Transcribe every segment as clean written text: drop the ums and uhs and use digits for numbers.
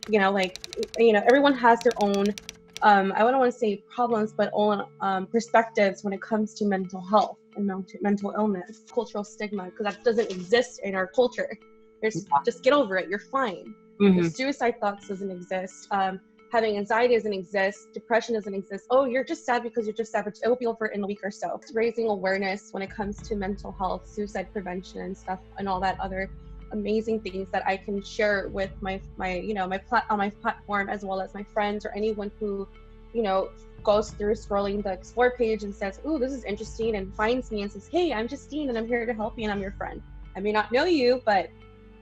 like, everyone has their own, I wouldn't want to say problems, but own perspectives when it comes to mental health and mental illness, cultural stigma, because that doesn't exist in our culture. Just get over it, you're fine. The suicide thoughts doesn't exist. Having anxiety doesn't exist. Depression doesn't exist. Oh, you're just sad because you're just sad, but it will be over in a week or so. It's raising awareness when it comes to mental health, suicide prevention and stuff, and all that other amazing things that I can share with my on my platform, as well as my friends or anyone who, goes through scrolling the explore page and says, "Ooh, this is interesting," and finds me and says, "Hey, I'm Justine and I'm here to help you and I'm your friend. I may not know you, but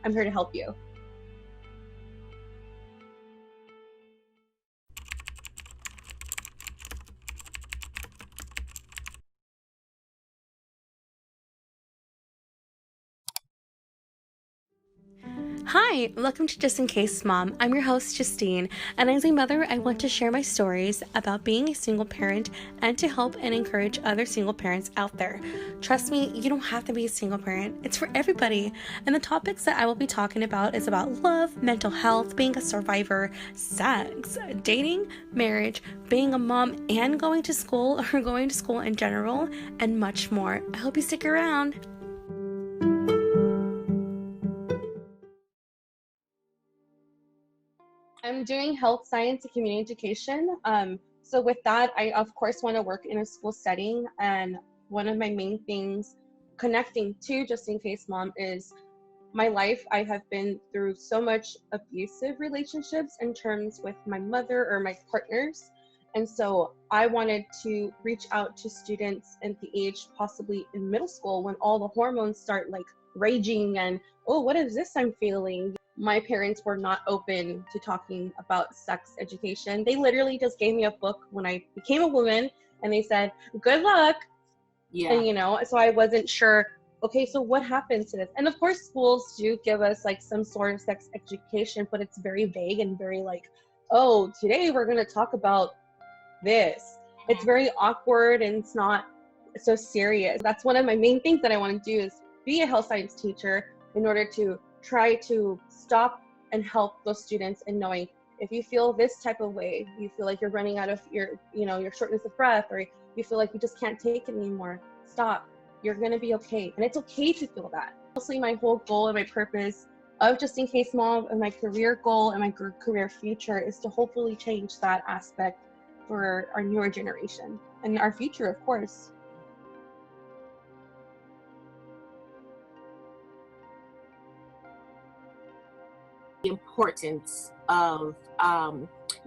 I'm here to help you." Hi, welcome to Just In Case Mom. I'm your host, Justine, and as a mother, I want to share my stories about being a single parent and to help and encourage other single parents out there. Trust me, you don't have to be a single parent. It's for everybody. And the topics that I will be talking about is about love, mental health, being a survivor, sex, dating, marriage, being a mom and going to school or going to school in general, and much more. I hope you stick around. I'm doing health science and community education. So with that, I of course want to work in a school setting. And one of my main things connecting to Just In Case Mom is my life. I have been through so much abusive relationships in terms with my mother or my partners. And so I wanted to reach out to students at the age possibly in middle school when all the hormones start like raging and, oh, what is this I'm feeling? My parents were not open to talking about sex education. They literally just gave me a book when I became a woman and they said, good luck. Yeah. And so I wasn't sure, okay, so what happens to this? And of course, schools do give us like some sort of sex education, but it's very vague and very like, oh, today we're going to talk about this. It's very awkward and it's not so serious. That's one of my main things that I want to do is be a health science teacher in order to try to stop and help those students in knowing if you feel this type of way, you feel like you're running out of your shortness of breath, or you feel like you just can't take it anymore, stop. You're going to be okay. And it's okay to feel that. Mostly my whole goal and my purpose of Just In Case Mom and my career goal and my career future is to hopefully change that aspect for our newer generation and our future, of course. The importance of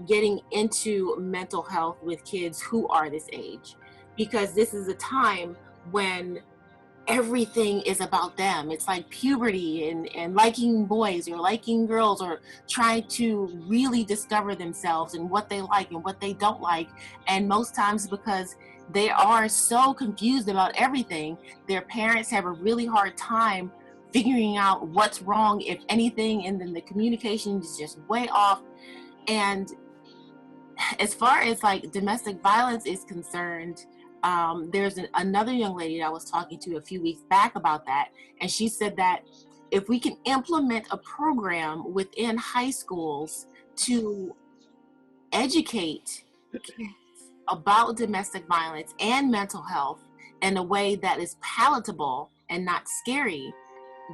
getting into mental health with kids who are this age, because this is a time when everything is about them. It's like puberty and liking boys or liking girls or trying to really discover themselves and what they like and what they don't like. And most times, because they are so confused about everything, their parents have a really hard time figuring out what's wrong, if anything, and then the communication is just way off. And as far as like domestic violence is concerned, there's another young lady that I was talking to a few weeks back about that, and she said that if we can implement a program within high schools to educate kids about domestic violence and mental health in a way that is palatable and not scary,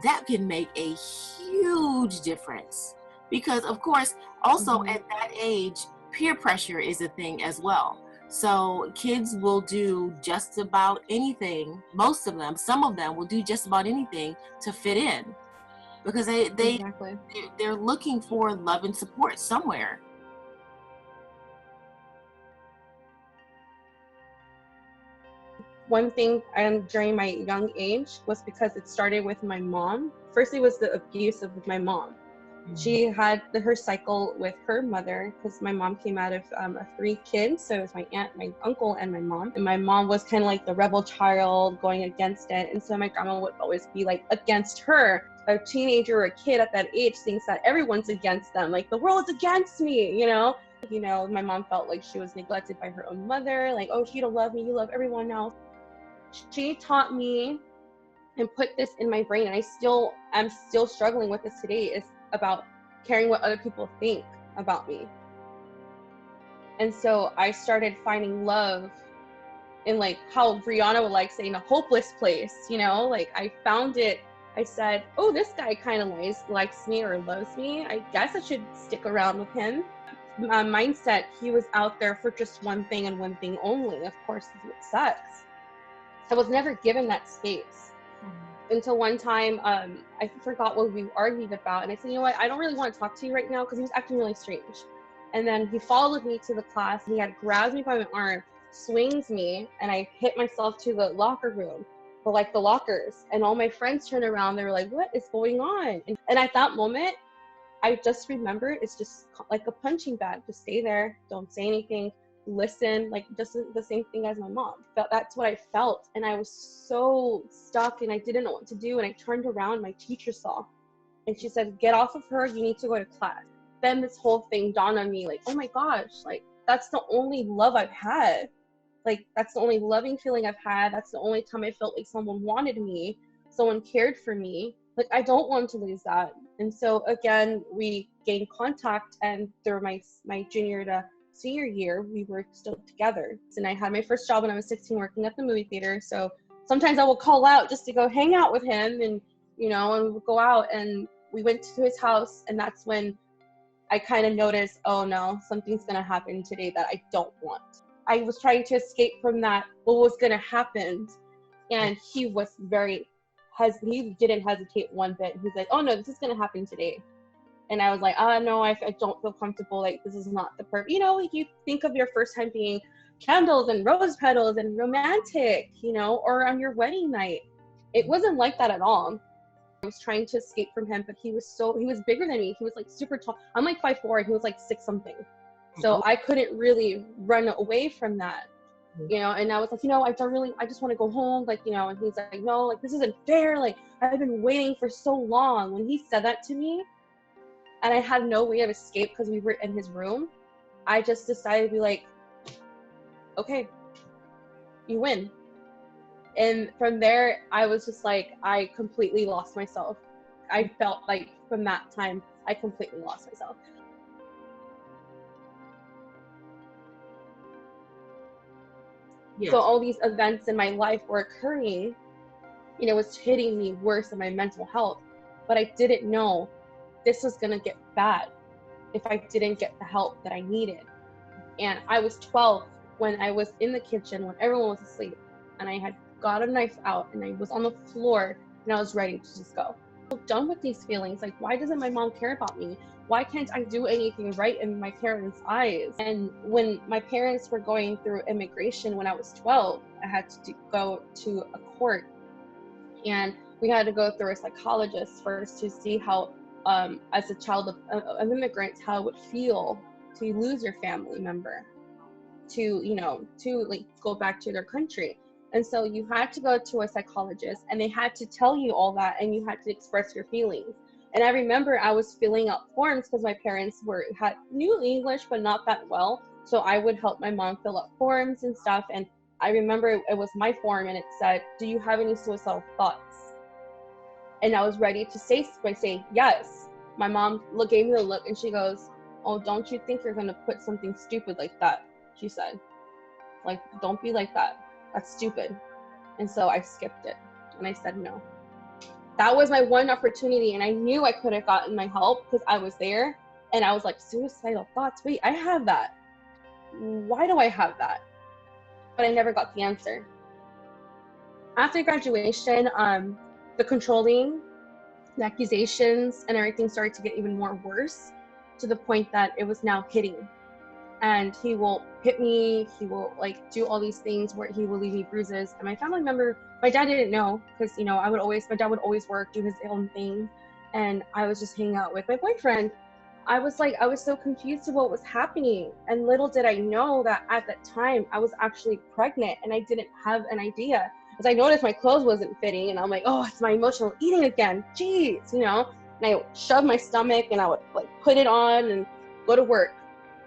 that can make a huge difference. Because of course, also at that age, peer pressure is a thing as well. So kids will do just about anything, most of them, some of them will do just about anything to fit in, because they're looking for love and support somewhere. One thing during my young age was because it started with my mom. First, it was the abuse of my mom. She had her cycle with her mother because my mom came out of 3 kids. So it was my aunt, my uncle, and my mom. And my mom was kind of like the rebel child going against it. And so my grandma would always be like against her. A teenager or a kid at that age thinks that everyone's against them. Like the world's against me, my mom felt like she was neglected by her own mother. Like, oh, you don't love me, you love everyone else. She taught me and put this in my brain, and I'm still struggling with this today, is about caring what other people think. about me. And so I started finding love in, like, how Brianna would like say, in a hopeless place, you know, like I found it. I said, oh, this guy kind of likes me or loves me. I guess I should stick around with him. My mindset, he was out there for just one thing and one thing only. Of course, sex. I was never given that space. Until one time, I forgot what we argued about. And I said, you know what, I don't really want to talk to you right now, because he was acting really strange. And then he followed me to the class. He had grabbed me by my arm, swings me, and I hit myself to the locker room, but like the lockers. And all my friends turned around. They were like, what is going on? And at that moment, I just remembered it's just like a punching bag. Just stay there. Don't say anything. Listen, like just the same thing as my mom. But that's what I felt. And I was so stuck and I didn't know what to do. And I turned around, my teacher saw, and she said, get off of her. You need to go to class. Then this whole thing dawned on me, like, oh my gosh, like that's the only love I've had. Like that's the only loving feeling I've had. That's the only time I felt like someone wanted me, someone cared for me. Like I don't want to lose that. And so again, we gained contact, and through my junior to senior year, we were still together. And I had my first job when I was 16, working at the movie theater. So sometimes I will call out just to go hang out with him, and you know, and we'll go out. And we went to his house, and that's when I kind of noticed, oh no, something's gonna happen today that I don't want. I was trying to escape from that, what was gonna happen, and he was he didn't hesitate one bit. He's like, oh no, this is gonna happen today. And I was like, no, I don't feel comfortable. Like, this is not the perfect, you know, like you think of your first time being candles and rose petals and romantic, you know, or on your wedding night. It wasn't like that at all. I was trying to escape from him, but he was bigger than me. He was like super tall. I'm like 5'4", and he was like 6 something. So I couldn't really run away from that, you know. And I was like, you know, I just want to go home, like, you know. And he's like, no, like this isn't fair. Like I've been waiting for so long. When he said that to me, and I had no way of escape because we were in his room, I just decided to be like, okay, you win. And from there, I was just like, I completely lost myself. I felt like from that time, I completely lost myself. Yes. So all these events in my life were occurring, and it was hitting me worse in my mental health. But I didn't know this was gonna get bad if I didn't get the help that I needed. And I was 12 when I was in the kitchen when everyone was asleep, and I had got a knife out, and I was on the floor, and I was ready to just go. I'm done with these feelings. Like, why doesn't my mom care about me? Why can't I do anything right in my parents' eyes? And when my parents were going through immigration when I was 12, I had to go to a court, and we had to go through a psychologist first to see how, as a child of immigrants, how it would feel to lose your family member, to, you know, to like go back to their country. And so you had to go to a psychologist, and they had to tell you all that, and you had to express your feelings. And I remember I was filling out forms because my parents knew English, but not that well. So I would help my mom fill out forms and stuff. And I remember it was my form, and it said, do you have any suicidal thoughts? And I was ready to say yes. My mom gave me the look, and she goes, oh, don't you think you're going to put something stupid like that? She said, like, don't be like that. That's stupid. And so I skipped it, and I said no. That was my one opportunity, and I knew I could have gotten my help because I was there, and I was like, suicidal thoughts? Wait, I have that. Why do I have that? But I never got the answer. After graduation, the controlling, the accusations, and everything started to get even more worse, to the point that it was now hitting. And he will hit me, he will like do all these things where he will leave me bruises. And my family member, my dad didn't know, because, you know, my dad would always work, do his own thing, and I was just hanging out with my boyfriend. I was so confused to what was happening. And little did I know that at that time I was actually pregnant, and I didn't have an idea. As I noticed my clothes wasn't fitting, and I'm like, oh, it's my emotional eating again, jeez, you know. And I would shove my stomach, and I would like put it on and go to work.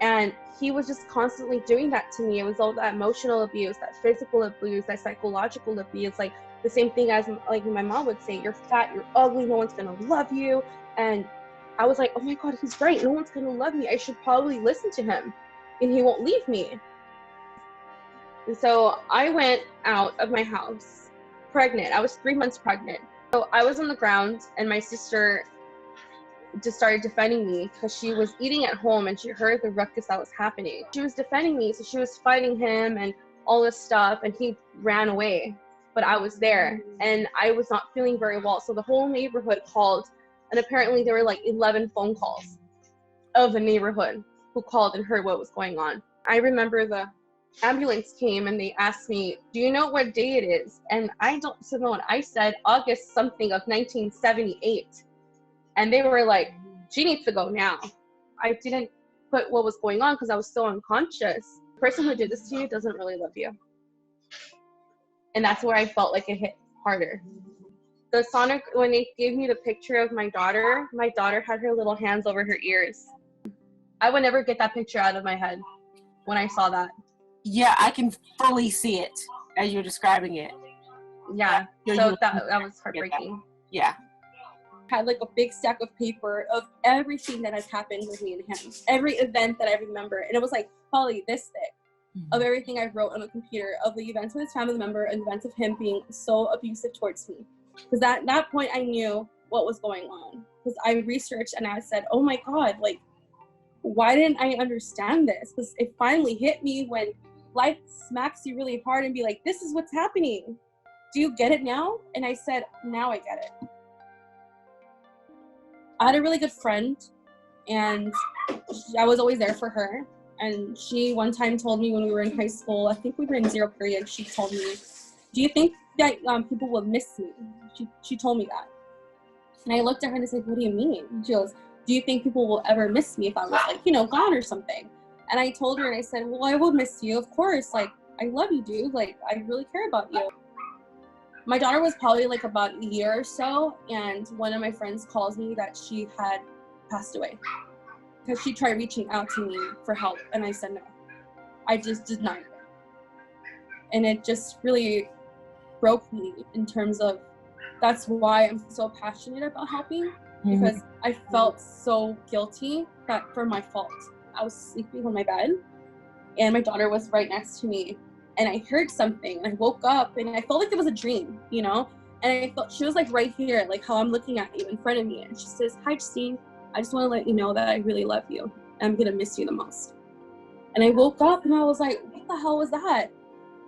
And he was just constantly doing that to me. It was all that emotional abuse, that physical abuse, that psychological abuse, like the same thing as like my mom would say, you're fat, you're ugly, no one's gonna love you. And I was like, oh my God, he's right. No one's gonna love me. I should probably listen to him and he won't leave me. And so I went out of my house pregnant. I was 3 months pregnant. So I was on the ground and my sister just started defending me because she was eating at home and she heard the ruckus that was happening. She was defending me, so she was fighting him and all this stuff, and he ran away. But I was there and I was not feeling very well. So the whole neighborhood called, and apparently there were like 11 phone calls of the neighborhood who called and heard what was going on. I remember the ambulance came and they asked me, do you know what day it is? And I don't know what I said, August something of 1978. And they were like, she needs to go now. I didn't put what was going on because I was so unconscious. The person who did this to you doesn't really love you. And that's where I felt like it hit harder. The sonic, when they gave me the picture of my daughter had her little hands over her ears. I would never get that picture out of my head when I saw that. Yeah, I can fully see it as you're describing it. Yeah, so that was heartbreaking. Yeah. Had like a big stack of paper of everything that has happened with me and him, every event that I remember, and it was like probably this thick of everything I wrote on the computer of the events with his family member and events of him being so abusive towards me. Because at that point I knew what was going on, because I researched and I said, oh my God, like, why didn't I understand this? Because it finally hit me when life smacks you really hard and be like, this is what's happening. Do you get it now? And I said, now I get it. I had a really good friend, and I was always there for her. And she one time told me when we were in high school, I think we were in zero period, she told me, do you think that people will miss me? She told me that. And I looked at her and I said, what do you mean? She goes, do you think people will ever miss me if I was like, gone or something? And I told her and I said, well, I will miss you, of course. Like, I love you, dude. Like, I really care about you. My daughter was probably like about a year or so, and one of my friends calls me that she had passed away because she tried reaching out to me for help, and I said no. I just denied it. And it just really broke me in terms of, that's why I'm so passionate about helping, because I felt so guilty that for my fault. I was sleeping on my bed and my daughter was right next to me, and I heard something and I woke up and I felt like it was a dream, and I felt she was like right here, like how I'm looking at you in front of me, and she says, hi Justine, I just want to let you know that I really love you. I'm gonna miss you the most. And I woke up and I was like, what the hell was that?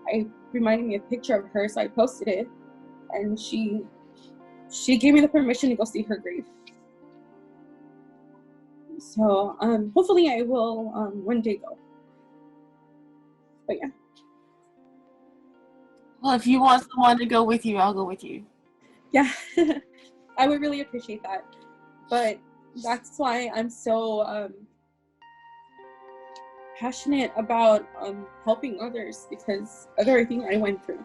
I reminded me a picture of her, so I posted it, and she gave me the permission to go see her grave. So hopefully I will one day go. But yeah. Well, if you want someone to go with you, I'll go with you. Yeah, I would really appreciate that. But that's why I'm so passionate about helping others, because of everything I went through.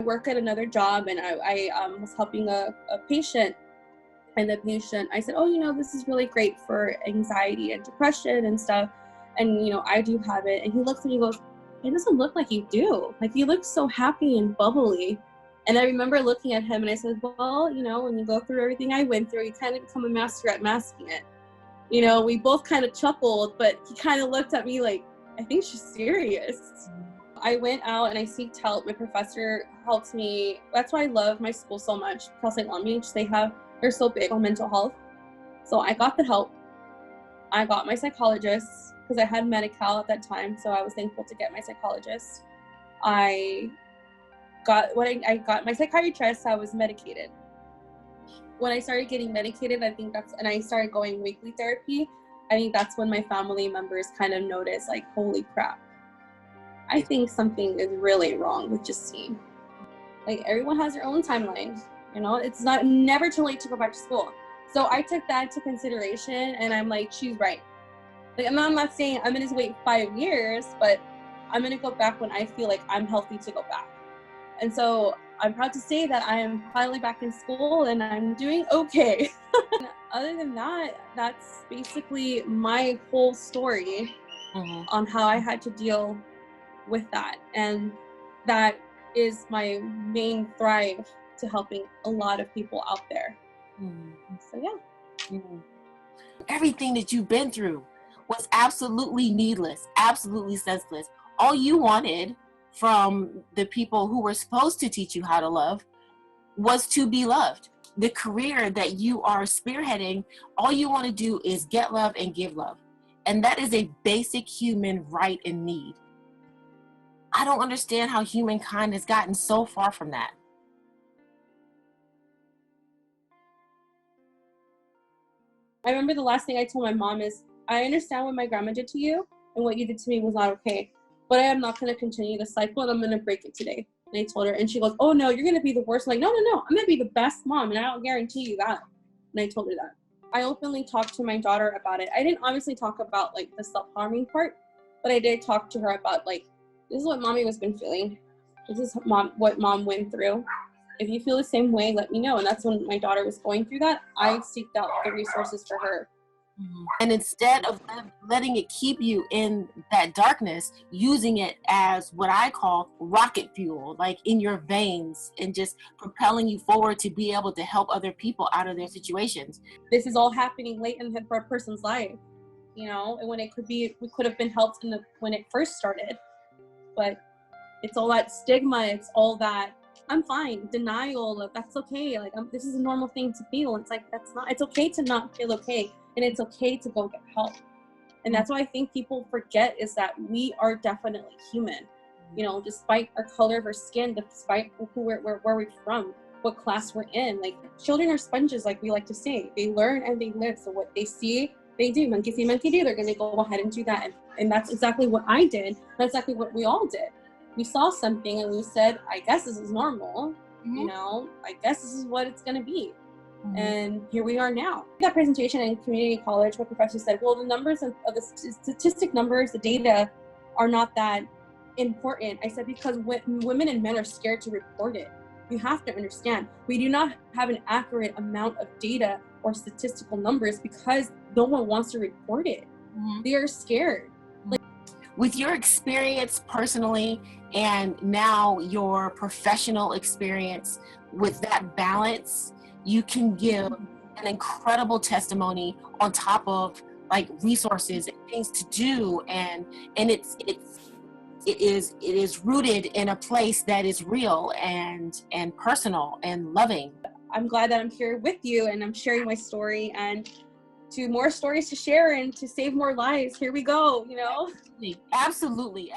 I work at another job, and I was helping a patient. And the patient, I said, oh, this is really great for anxiety and depression and stuff. And, I do have it. And he looks at me and goes, it doesn't look like you do. Like, you look so happy and bubbly. And I remember looking at him and I said, well, when you go through everything I went through, you kind of become a master at masking it. We both kind of chuckled, but he kind of looked at me like, I think she's serious. I went out and I seeked help. My professor helped me. That's why I love my school so much. Cal State Long Beach, they're so big on mental health. So I got the help. I got my psychologist because I had Medi-Cal at that time. So I was thankful to get my psychologist. I got my psychiatrist. I was medicated. When I started getting medicated, and I started going weekly therapy, I think that's when my family members kind of noticed, like, holy crap, I think something is really wrong with Justine. Like, everyone has their own timeline. It's never too late to go back to school. So I took that into consideration, and I'm like, she's right. Like, I'm not saying I'm gonna wait 5 years, but I'm gonna go back when I feel like I'm healthy to go back. And so I'm proud to say that I am finally back in school and I'm doing okay. Other than that, that's basically my whole story on how I had to deal with that. And that is my main thrive to helping a lot of people out there. So yeah. Everything that you've been through was absolutely needless, absolutely senseless. All you wanted from the people who were supposed to teach you how to love was to be loved. The career that you are spearheading, all you want to do is get love and give love. And that is a basic human right and need. I don't understand how humankind has gotten so far from that. I remember the last thing I told my mom is, I understand what my grandma did to you and what you did to me was not okay, but I am not going to continue the cycle and I'm going to break it today. And I told her, and she goes, oh no, you're going to be the worst. I'm like, no, I'm going to be the best mom, and I'll guarantee you that. And I told her that. I openly talked to my daughter about it. I didn't obviously talk about like the self-harming part, but I did talk to her about like, this is what mommy has been feeling. This is what mom went through. If you feel the same way, let me know. And that's when my daughter was going through that. I seeked out the resources for her. And instead of letting it keep you in that darkness, using it as what I call rocket fuel, like in your veins, and just propelling you forward to be able to help other people out of their situations. This is all happening late in a person's life, you know, and when it could be, we could have been helped when it first started. But it's all that stigma. It's all that I'm fine, denial of that's okay. Like this is a normal thing to feel. It's like, that's not, it's okay to not feel okay. And it's okay to go get help. And that's what I think people forget, is that we are definitely human. You know, despite our color of our skin, despite where we're from, what class we're in. Like, children are sponges, like we like to say. They learn and they live. So what they see, they do. Monkey see, monkey do. They're going to go ahead and do that. And that's exactly what I did. That's exactly what we all did. We saw something and we said, I guess this is normal. You know, I guess this is what it's going to be. And here we are now. That presentation in community college, my professor said, well, the numbers of the statistic numbers, the data are not that important. I said, because women and men are scared to report it. You have to understand, we do not have an accurate amount of data or statistical numbers because no one wants to report it. They are scared. With your experience personally, and now your professional experience, with that balance, you can give an incredible testimony on top of like resources and things to do, and it is rooted in a place that is real and personal and loving. I'm glad that I'm here with you and I'm sharing my story, and to more stories to share and to save more lives. Here we go, you know? Absolutely.